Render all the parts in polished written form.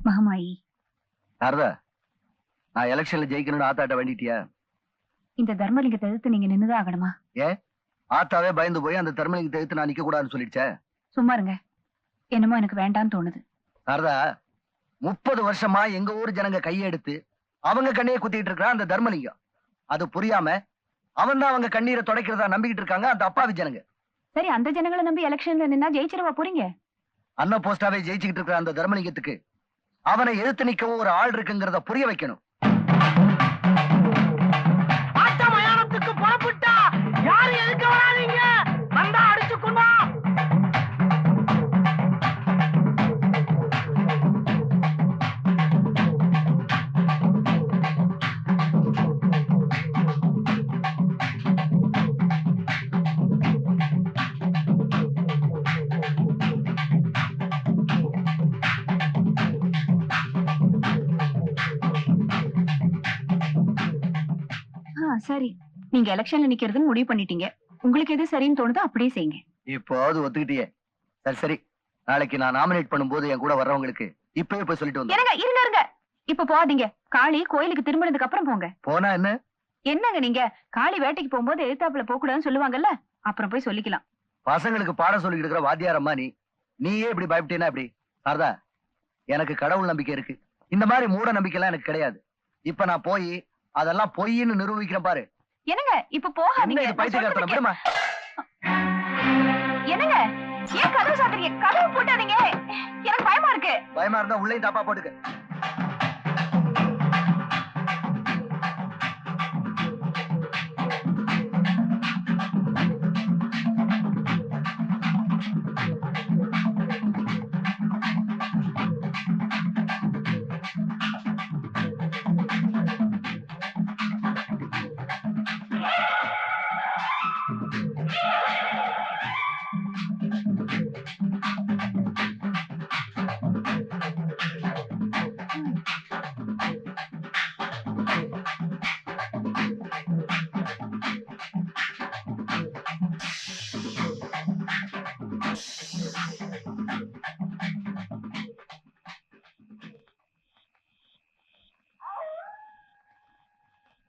மகமாயி, சாரதா, நான் எலெக்ஷன்ல ஜெயிக்கணும்னு ஆத்தாட்ட வேண்டிட்டியா? இந்த தர்மலிங்கத்தை எதிர்த்து நீங்க நின்னுதான் ஆகணுமா? ஏன் ஆத்தாவே பயந்து போய் அந்த தர்மலிங்கத்தை எடுத்து நான் நிக்க கூடாதுன்னு சொல்லிடுச்சே? சும்மா இருங்க. என்னமோ எனக்கு வேண்டான்னு தோணுது. சாரதா, 30 வருஷமா எங்க ஊர் ஜனங்க கையெடுத்து அவங்க கண்ணையே குத்திட்டு இருக்கிறான் அந்த தர்மலிங்கம். அது புரியாம அவன் தான் அவங்க கண்ணீரை துடைக்கிறதா நம்பிக்கிட்டு இருக்காங்க அந்த அப்பாவி ஜனங்க. சரி, அந்த ஜனங்களை நம்பி எலெக்ஷன்ல நின்னா ஜெயிச்சிருவா போறீங்க? அன்ன போஸ்டாவே ஜெயிச்சுக்கிட்டு இருக்கிற அந்த தர்மலிங்கத்துக்கு அவனை எதிர்த்து நிக்கவும் ஒரு ஆள் இருக்குங்கிறத புரிய வைக்கணும். மயானத்துக்கு புறப்பட்டா யாரு எதுக்கு வராதீங்க, வந்தா அடிச்சுக்கணும். சரி, நீங்க எலெக்ஷன்ல நிக்கிறதுன்னு முடிவு பண்ணிட்டீங்க. உங்களுக்கு எது சரின்னு தோணுதோ அப்படியே செய்யுங்க. இப்போது ஒத்துக்கிட்டியே. சரி சரி, நாளைக்கு நான் நாமினேட் பண்ணும்போது என் கூட வர்றவங்களுக்கு இப்பவே போய் சொல்லிட்டு வந்து. இருங்க இருங்க இருங்க, இப்ப போகாதீங்க. காளி கோயிலுக்கு திரும்பினதுக்கு அப்புறம் போங்க. போனா என்ன? என்னங்க நீங்க காளி வேட்டைக்கு போகும்போது எழுத்தாப்புல போக கூடாதுன்னு சொல்லுவாங்கல்ல, அப்புறம் போய் சொல்லிக்கலாம். பசங்களுக்கு பாடம் சொல்லிட்டு இருக்கிற வாத்தியாரம்மா நீ. நீயே இப்படி பயப்பட்டீனா எப்படி? சாரதா, எனக்கு கடவுள் நம்பிக்கை இருக்கு. இந்த மாதிரி மூட நம்பிக்கை எல்லாம் எனக்கு கிடையாது. இப்ப நான் போய் அதெல்லாம் பொய்ன்னு நிரூபிக்கிறேன் பாரு. என்னங்க இப்ப போகாதீங்க. பைத்தியக்காரத்தனம் விடுமா. என்னங்க ஏன் கதவு சாத்துறீங்க? கதவு போட்டாதீங்க, எனக்கு பயமா இருக்கு. பயமா இருந்தா உள்ளேயும் தாப்பா போட்டுக்க.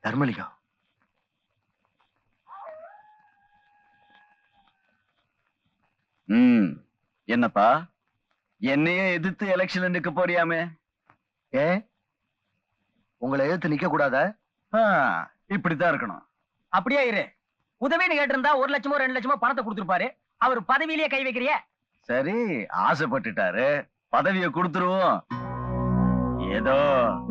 தர்மலிங்கம், என்னப்பா என்னையே எதிர்த்து எலெக்ஷன்ல நிக்க போறியாமே? ஏன் உங்களை எதிர்த்து நிக்க கூடாதா? இப்படித்தான் இருக்கணும். அப்படியே இரு. உதவின்னு கேட்டிருந்தா 1 லட்சமோ 2 லட்சமோ பணத்தை கொடுத்துருப்பாரு. அவர் பதவியிலேயே கை வைக்கிறிய? சரி, ஆசைப்பட்டுட்டாரு, பதவியை கொடுத்துருவோம். ஏதோ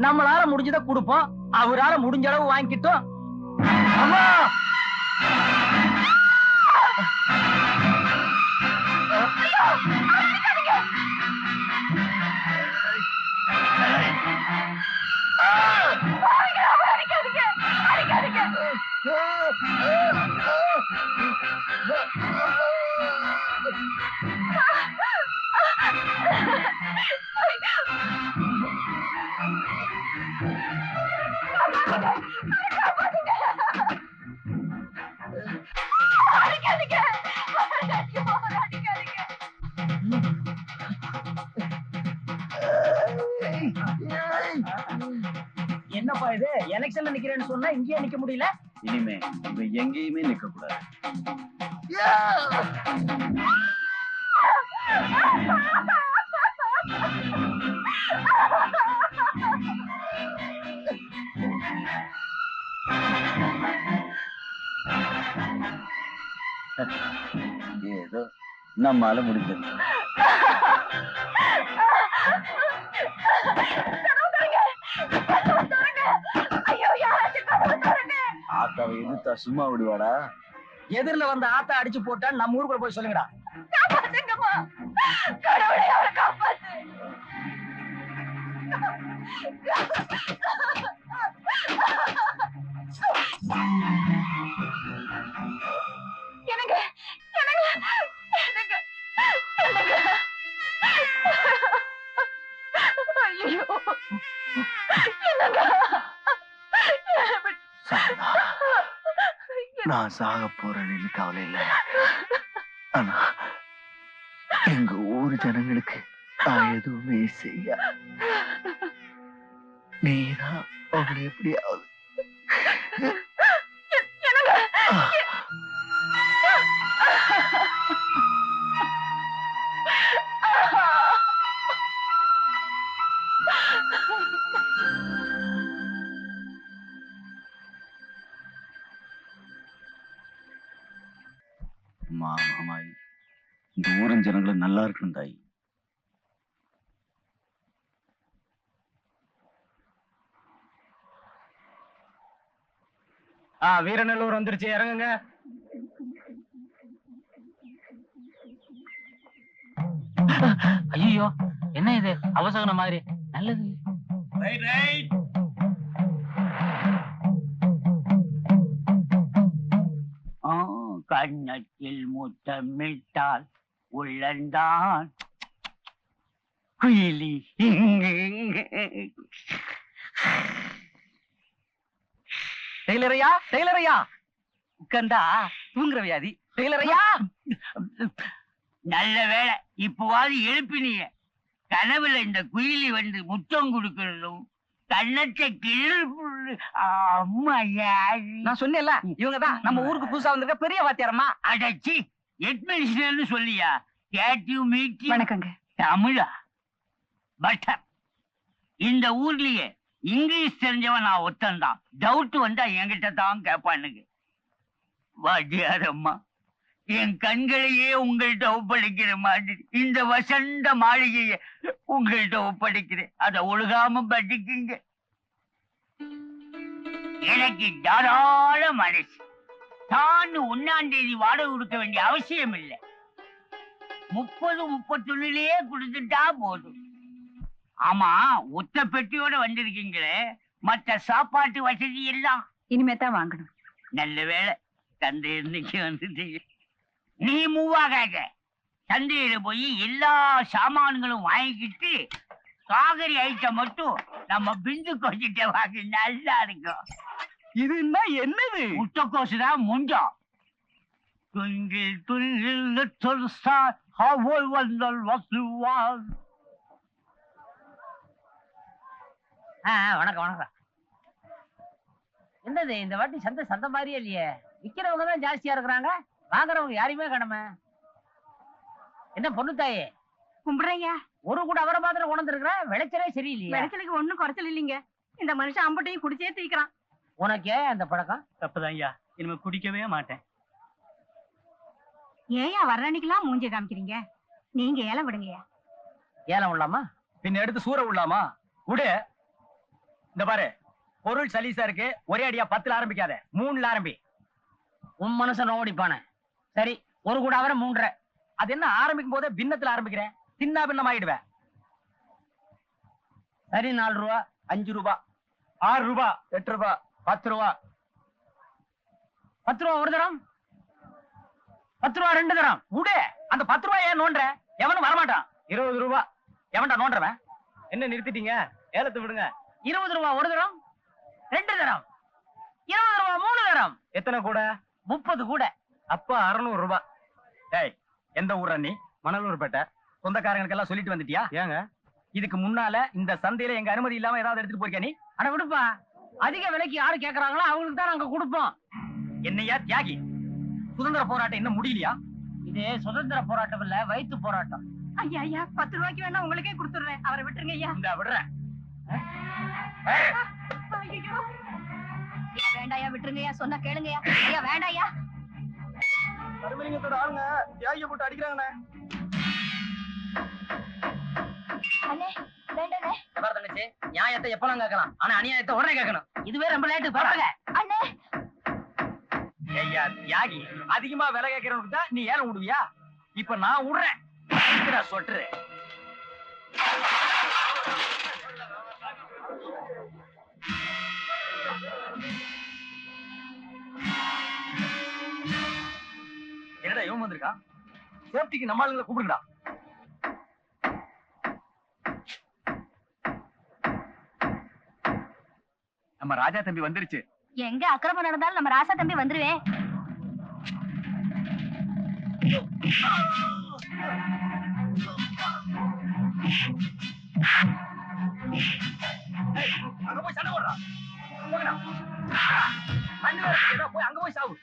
நம்மளால முடிஞ்சதை கொடுப்போம், அவரால முடிஞ்ச அளவு வாங்கிட்டோம். அம்மா என்னப்பா இது? எலெக்ஷன்ல நிக்கிறேன்னு சொன்னா இங்கேயே நிக்க முடியல. இனிமே இங்க எங்கேயுமே நிக்க கூடாது. ஏதோ நம்மால முடிஞ்சது. ஆத்தாவை எதிர்த்தா சும்மா விடுவாடா? எதிரில வந்த ஆத்தா அடிச்சு போட்டா நம்ம ஊருக்குள்ள போய் சொல்லுங்கடா. நான் சாக போறேன்னு கவலை இல்லை. ஆனா எங்க ஊர் ஜனங்களுக்கு நான் எதுவுமே செய்ய நீதான் அவளை எப்படியாவது மாமாய் இந்த ஊரின் ஜனங்களும் நல்லா இருக்கணும் தாய். வீரநல்லூர் வந்துருச்சு, இறங்குங்க. ஐயோ, என்ன இது அவசகன மாதிரி? நல்லது. கண்ணத்தில் முத்தமிட்டால் உள்ளந்தான் குயிலி. டெய்லரையா, டெய்லரையா, உட்கார்ந்தா தூங்குற வியாதி. டெய்லரையா, நல்ல வேலை இப்பவாது எழுப்பினீங்க. கனவுல இந்த குயிலி வந்து முத்தம் கொடுக்கறதும் கண்ணத்தை கிழல். நான் சொன்னேன்ல, இவங்கதான் நம்ம ஊருக்கு புதுசா வந்திருக்க பெரிய வாத்தியாரம்மா. அடச்சி, எட்மினிஸ்டர்னு சொல்லியா? கேட்டிவ் மீட்டிவ். வணக்கங்க. தமிழா? பட்டர். இந்த ஊர்லயே இங்கிலீஷ் தெரிஞ்சவன் நான் ஒத்தன்தான். டவுட் வந்தா என்கிட்ட தான் கேட்பானுங்க. வாத்தியாரம்மா, என் கண்களையே உங்கள்கிட்ட ஒப்படைக்கிற மாதிரி இந்த வசந்த மாளிகையை உங்கள்கிட்ட ஒப்படைக்கிறேன். அதை ஒழுகாம படிக்குங்க. எனக்கு தாராள மனசு. தான் 1ஆம் தேதி வாடகை கொடுக்க வேண்டிய அவசியம் இல்லை. 30, 31 கொடுத்துட்டா போதும். ஆமா, ஒத்த பெட்டியோட வந்திருக்கீங்களே, மற்ற சாப்பாட்டு வசதி எல்லாம் இனிமே தான் வாங்கணும். நல்ல வேலை தந்தை இன்னைக்கு வந்துட்டீங்க. நீ மூவாகாக சந்தையில போய் எல்லா சாமான்களும் வாங்கிக்கிட்டு காகரி ஐட்டம் மட்டும் நம்ம பிந்து கோச்சிட்ட வாங்கி நல்லா இருக்கும். இதுன்னா என்னது? முட்டைக்கோசு தான் முஞ்சம். துங்கில் துங்கில் little star, how I wonder what you want. வணக்கம் வணக்கம். என்னது இந்த வாட்டி சந்தை சந்தை மாதிரியே இல்லையே? விக்கிறவங்க தான் ஜாஸ்தியா இருக்கிறாங்க, வாங்குறவங்க யாரையுமே காணுமே. என்ன பொண்ணு தாயே, கும்பிடுறேயா. ஒரு கூட அவரை மாத்திரம் கொண்டு இருக்கிற, விளைச்சலே சரியில்லையா? விளைச்சலுக்கு ஒண்ணும் குறைச்சல் இல்லைங்க. இந்த மனுஷன் அம்பட்டையும் குடிச்சே தீக்கிறான். உனக்கே அந்த பழக்கம்? தப்புதான் ஐயா, இனிமே குடிக்கவே மாட்டேன். ஏயா வர்ற அன்னைக்கெல்லாம் மூஞ்சி காமிக்கிறீங்க? நீங்க ஏலம் விடுங்கயா. ஏலம் விடலாமா? பின்ன எடுத்து சூற விடலாமா? விடு. இந்த பாரு, பொருள் சலீசா இருக்கு. ஒரே அடியா 10ல ஆரம்பிக்காத, 3ல ஆரம்பி. உன் மனசன் ஓடிப்பான. சரி, ஒரு கூட அவரை 3.5. அது என்ன ஆரம்பிக்கும் போதே பின்னத்துல ஆரம்பிக்கிறேன், சின்ன பின்னம் ஆயிடுவேன். சரி, 4 ரூபா, 5 ரூபா, 6 ரூபா, 8 ரூபா, 10 ரூபா. 10 ரூபா ஒரு தரம், 10 ரூபா 2 தரம். விடு. அந்த 10 ரூபா ஏன் நோன்ற? எவனும் வரமாட்டான். 20 ரூபா. எவன்டா நோன்றவன்? என்ன நிறுத்திட்டீங்க? ஏலத்தை விடுங்க. 20 ரூபா ஒரு தரம், 2 தரம், 20 ரூபா 3 தரம். எத்தனை கூட? 30 கூட. அப்ப 600 ரூபா. டேய், எந்த ஊரா நீ? மணலூர்பேட்டை. சொந்தக்காரங்களுக்கு எல்லாம் சொல்லிட்டு வந்துட்டியா? ஏங்க, இதுக்கு முன்னால இந்த சந்தையில எங்க அனுமதி இல்லாம ஏதாவது எடுத்துட்டு போயிருக்க நீ? அட விடுப்பா, அதிக விலைக்கு யாரு கேக்குறாங்களோ அவங்களுக்கு தான் நாங்க கொடுப்போம். என்னையா தியாகி, சுதந்திர போராட்டம் இன்னும் முடியலையா? இது சுதந்திர போராட்டம் இல்ல, வயிற்று போராட்டம். ஐயா ஐயா, 10 ரூபாய்க்கு வேணா உங்களுக்கே கொடுத்துடுறேன். அவரை விட்டுருங்க ஐயா. இந்த விடுறேன். வேண்டாயா, விட்டுருங்கய்யா. சொன்னா கேளுங்கய்யா. ஐயா வேண்டாயா. மறுமலிங்கத்தோட ஆளுங்க தியாகியை போட்டு அடிக்கிறாங்கண்ணே. அண்ணே வேண்டானே. எவ்வாறு தங்கச்சி, நியாயத்தை எப்பலாம் கேட்கலாம், ஆனா அநியாயத்தை உடனே கேட்கணும். இதுவே ரொம்ப லேட்டு. பரவாயில்ல அண்ணே. ஐயா தியாகி, அதிகமா விலை கேட்கறவனுக்கு தான் நீ ஏலம் விடுவியா? இப்ப நான் விடுறேன். சொட்டு என்னடா இவன் வந்திருக்கா? சேஃப்டிக்கு நம்ம ஆளுங்களை கூப்பிடுங்கடா. நம்ம ராஜா தம்பி வந்துருச்சு. எங்க அக்கிரமம் நடந்தாலும் நம்ம ராசா தம்பி வந்துருவே. அங்க போய் சண்டை போடுறா. போங்கடா. தண்ணி வேற இருக்குடா, போய் அங்க போய் சாவு.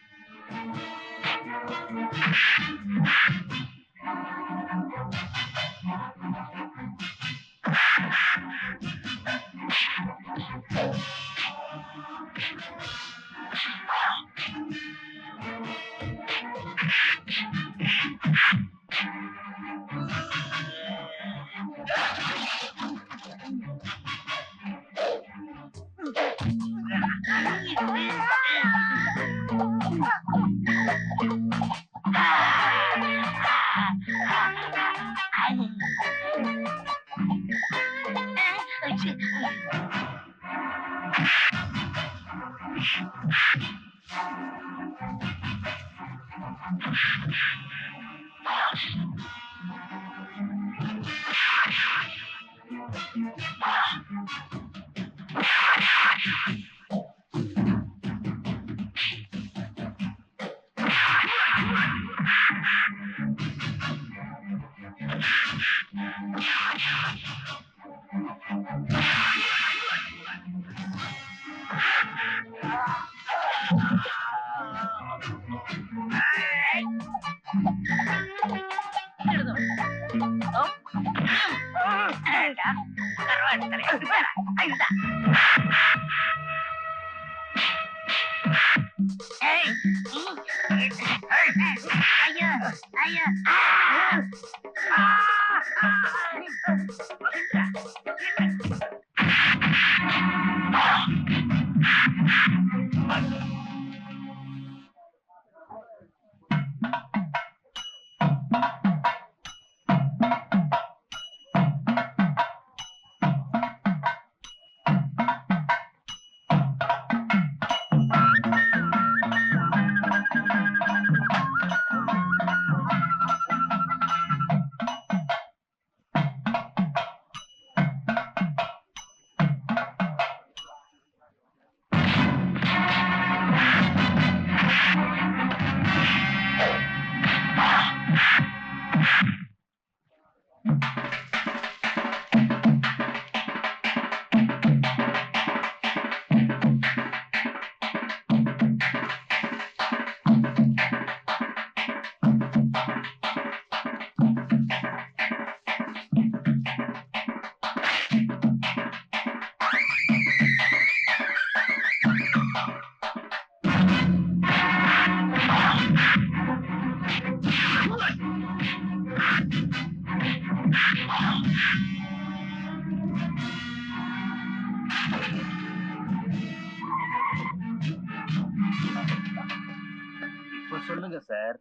சொல்லுங்க சார்,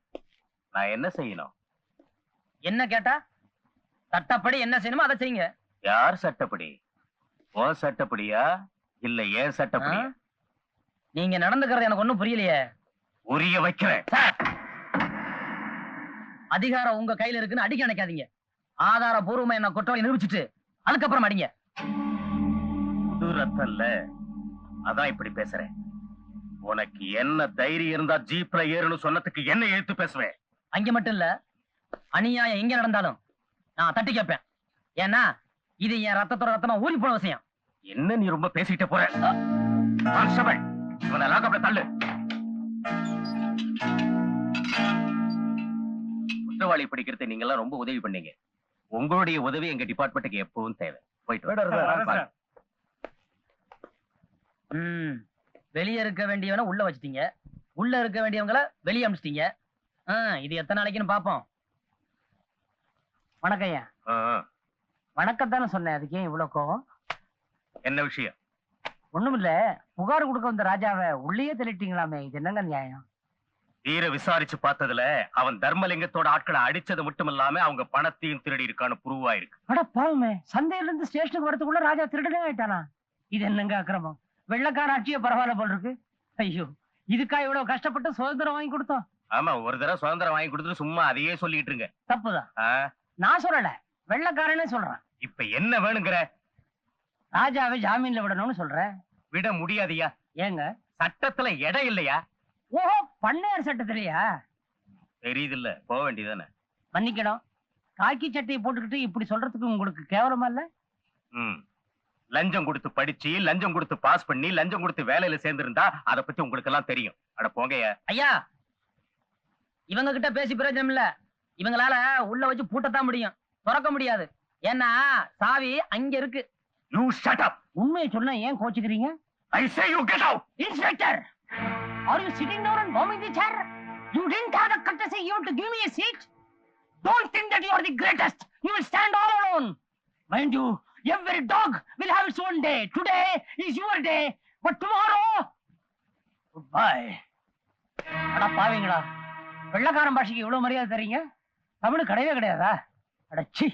நான் என்ன செய்யணும்? என்ன கேட்டா சட்டப்படி என்ன செய்யணுமோ அதை செய்யுங்க. யார் சட்டப்படி? உன் சட்டப்படியா இல்ல ஏன் சட்டப்படியா? நீங்க நடந்துக்கிறது எனக்கு ஒண்ணும் புரியலையே. உரிய வைக்கிறேன். அதிகாரம் உங்க கையில இருக்குன்னு அடிக்க நினைக்காதீங்க. ஆதாரபூர்வமா என்ன குற்றவாளி நிரூபிச்சுட்டு அதுக்கப்புறம் அடிங்க. தூரத்தல்ல, அதான் இப்படி பேசுறேன். உனக்கு என்ன தைரியம் இருந்தா ஜீப்ல ஏறுன்னு சொன்னதுக்கு என்ன எழுத்து பேசுவேன்? அங்க மட்டும் இல்ல, அநியாயம் எங்க நடந்தாலும் நான் தட்டி கேட்பேன். ஏன்னா இது என் ரத்தத்தோட ரத்தமா ஊறி போன விஷயம். என்ன நீ ரொம்ப பேசிட்டு போற? கான்ஸ்டபிள், இவனை லாக்கப்ல தள்ளு. குற்றவாளி பிடிக்கிறது நீங்க எல்லாம் ரொம்ப உதவி பண்ணீங்க. உங்களுடைய உதவி எங்க டிபார்ட்மெண்ட்டுக்கு எப்பவும் தேவை. போயிட்டு வெளியே இருக்க வேண்டியவன உள்ள வச்சிட்டீங்க, உள்ள இருக்க வேண்டியவங்கள வெளியே அனுப்பிச்சிட்டீங்க. இது எத்தனை நாளைக்குன்னு பாப்போம். வணக்கம் ஐயா. வணக்கம் தானே சொன்னேன், அதுக்கு ஏன் இவ்வளவு கோவம்? என்ன விஷயம்? ஒண்ணுமில்ல, புகார் கொடுக்க வந்த ராஜாவை உள்ளே தள்ளிட்டீங்களாமே, இது என்னங்க நியாயம்? தீர விசாரிச்சு பார்த்ததுல அவன் தர்மலிங்கத்தோட ஆட்களை அடிச்சது மட்டும் இல்லாம அவங்க பணத்தையும் திருடி இருக்கான்னு ப்ரூவ் ஆயிருக்கு. அட பாவமே, சந்தையில இருந்து ஸ்டேஷனுக்கு வரதுக்குள்ள ராஜா திருடனே ஆயிட்டானா? இது என்னங்க அக்கிரமம்? வெள்ளக்கார ஆட்சியே பரவாயில்ல போல் இருக்கு. ஐயோ, இதுக்கா இவ்வளவு கஷ்டப்பட்டு சுதந்திரம் வாங்கி கொடுத்தோம்? ஆமா, ஒரு தடவை சுதந்திரம் வாங்கி கொடுத்துட்டு சும்மா அதையே சொல்லிட்டு இருங்க. தப்புதான். நான் சொல்லல, வெள்ளக்காரனே சொல்றேன். இப்ப என்ன வேணுங்கிற? ராஜாவை ஜாமீன்ல விடணும்னு சொல்றேன். விட முடியாதியா. ஏங்க? சட்டத்துல இடம் இல்லையா? ஓஹோ, பண்ணையார் சட்டத்திலையா? தெரியுது இல்ல, போக வேண்டியதானே. மன்னிக்கணும், காக்கி சட்டையை போட்டுக்கிட்டு இப்படி சொல்றதுக்கு உங்களுக்கு கேவலமா இல்ல? ம். லஞ்சம் கொடுத்து படிச்சு லஞ்சம் கொடுத்து பாஸ் பண்ணி லஞ்சம் கொடுத்து வேலையில சேர்ந்திருந்தா அத பத்தி உங்களுக்கு எல்லாம் தெரியும். அட போங்கய்யா. ஐயா, இவங்க கிட்ட பேசி பிரயோஜனம் இல்ல. இவங்களால உள்ள வச்சு பூட்டத்தான் முடியும், திறக்க முடியாது. ஏன்னா சாவி அங்க இருக்கு. You shut up. உண்மையை சொன்னா ஏன் கோச்சுக்கிறீங்க? I say you get out. Inspector, are you sitting down and bombing the chair? You didn't have the courtesy even to give me a seat. Don't think that you are the greatest. You will stand all alone. Mind you, every dog will have its own day. Today is your day, but tomorrow, goodbye. அட பாவீங்களா, வெள்ளக்காரன் பாஷைக்கு இவ்வளவு மரியாதை தரீங்க, தமிழ் கிடையவே கிடையாதா? அட சீ.